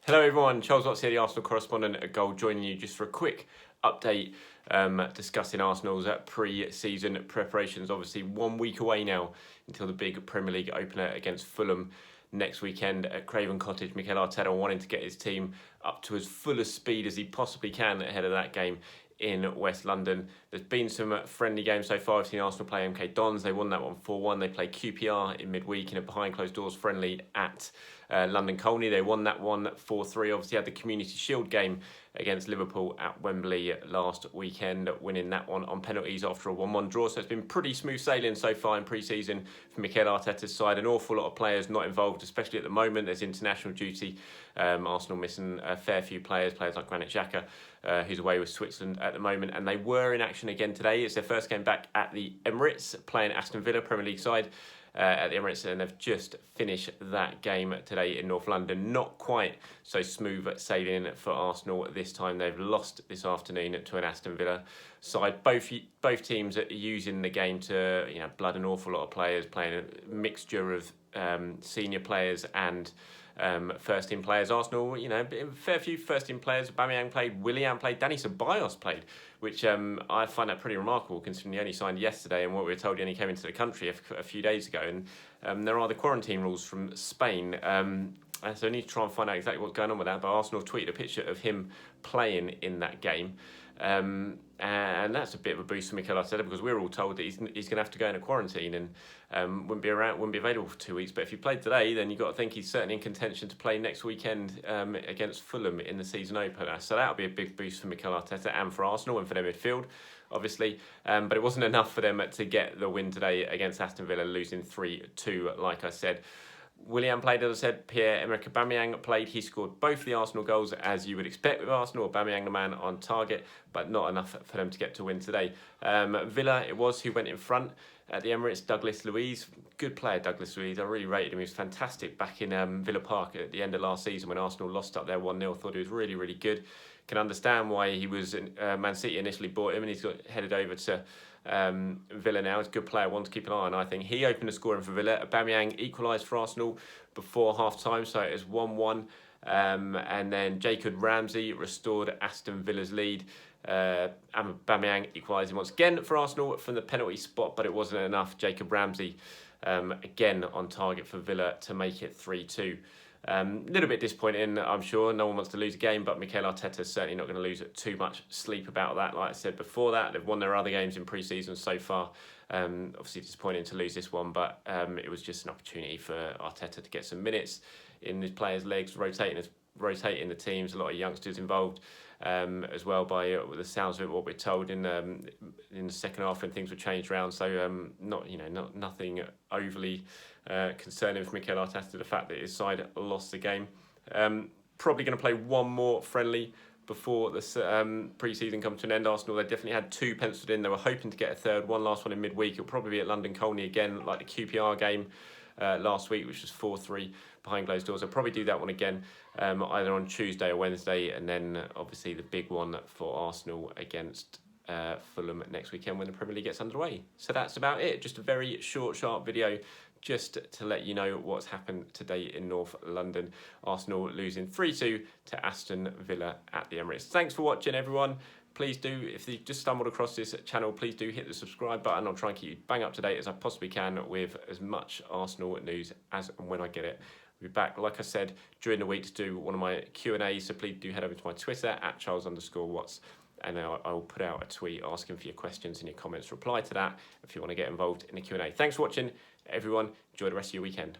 Hello everyone, Charles Watts here, the Arsenal correspondent at Goal, joining you just for a quick update discussing Arsenal's pre-season preparations. Obviously 1 week away now until the big Premier League opener against Fulham next weekend at Craven Cottage. Mikel Arteta wanting to get his team up to as full a speed as he possibly can ahead of that game in West London. There's been some friendly games so far. I've seen Arsenal play MK Dons. They won that one 4-1. They played QPR in midweek in a behind closed doors friendly at London Colney. They won that one 4-3. Obviously had the Community Shield game against Liverpool at Wembley last weekend, winning that one on penalties after a 1-1 draw. So it's been pretty smooth sailing so far in pre-season for Mikel Arteta's side. An awful lot of players not involved, especially at the moment. There's international duty. Arsenal missing a fair few players like Granit Xhaka, who's away with Switzerland at the moment. And they were in action again today. It's their first game back at the Emirates, playing Aston Villa, Premier League side. At the Emirates, and they've just finished that game today in North London. Not quite so smooth sailing for Arsenal this time. They've lost this afternoon to an Aston Villa side. Both teams are using the game to blood an awful lot of players, playing a mixture of senior players and first team players. Arsenal, a fair few first team players. Aubameyang played, Willian played, Dani Ceballos played, which I find that pretty remarkable considering he only signed yesterday and what we were told he only came into the country a few days ago. And there are the quarantine rules from Spain. So I need to try and find out exactly what's going on with that. But Arsenal tweeted a picture of him playing in that game. And that's a bit of a boost for Mikel Arteta because we were all told that he's going to have to go into quarantine and wouldn't be available for 2 weeks. But if he played today, then you've got to think he's certainly in contention to play next weekend against Fulham in the season opener. So that'll be a big boost for Mikel Arteta and for Arsenal and for their midfield, obviously. But it wasn't enough for them to get the win today against Aston Villa, losing 3-2, like I said. Willian played, as I said. Pierre-Emerick Aubameyang played. He scored both the Arsenal goals, as you would expect with Arsenal. Aubameyang, the man on target, but not enough for them to get to win today. Villa, it was who went in front at the Emirates. Douglas Luiz, good player, Douglas Luiz. I really rated him. He was fantastic back in Villa Park at the end of last season when Arsenal lost up there 1-0. Thought he was really, really good. Can understand why he was Man City initially bought him, and he's headed over to Villa now. He's a good player, one to keep an eye on, I think. He opened the scoring for Villa. Aubameyang equalised for Arsenal before half-time, so it was 1-1. And then Jacob Ramsey restored Aston Villa's lead. Aubameyang equalising once again for Arsenal from the penalty spot, but it wasn't enough. Jacob Ramsey again on target for Villa to make it 3-2. A little bit disappointing, I'm sure. No one wants to lose a game, but Mikel Arteta's certainly not going to lose too much sleep about that. Like I said before that, they've won their other games in pre-season so far. Obviously disappointing to lose this one, but it was just an opportunity for Arteta to get some minutes in his players' legs, rotating the teams. A lot of youngsters involved as well, by the sounds of it, what we're told in the second half when things were changed around. So nothing overly concerning for Mikel Arteta, the fact that his side lost the game. Probably going to play one more friendly before the pre-season comes to an end. Arsenal, they definitely had two penciled in. They were hoping to get a third, one last one in midweek. It'll probably be at London Colney again, like the QPR game last week, which was 4-3 behind closed doors. I'll probably do that one again either on Tuesday or Wednesday, and then obviously the big one for Arsenal against Fulham next weekend when the Premier League gets underway. So that's about it. Just a very short, sharp video just to let you know what's happened today in North London. Arsenal losing 3-2 to Aston Villa at the Emirates. Thanks for watching, everyone. Please do, if you just stumbled across this channel, please do hit the subscribe button. I'll try and keep you bang up to date as I possibly can with as much Arsenal news as and when I get it. We'll be back, like I said, during the week to do one of my Q&As, so please do head over to my Twitter at Charles_Watts, and I'll put out a tweet asking for your questions and your comments. Reply to that if you want to get involved in the Q&A. Thanks for watching, everyone. Enjoy the rest of your weekend.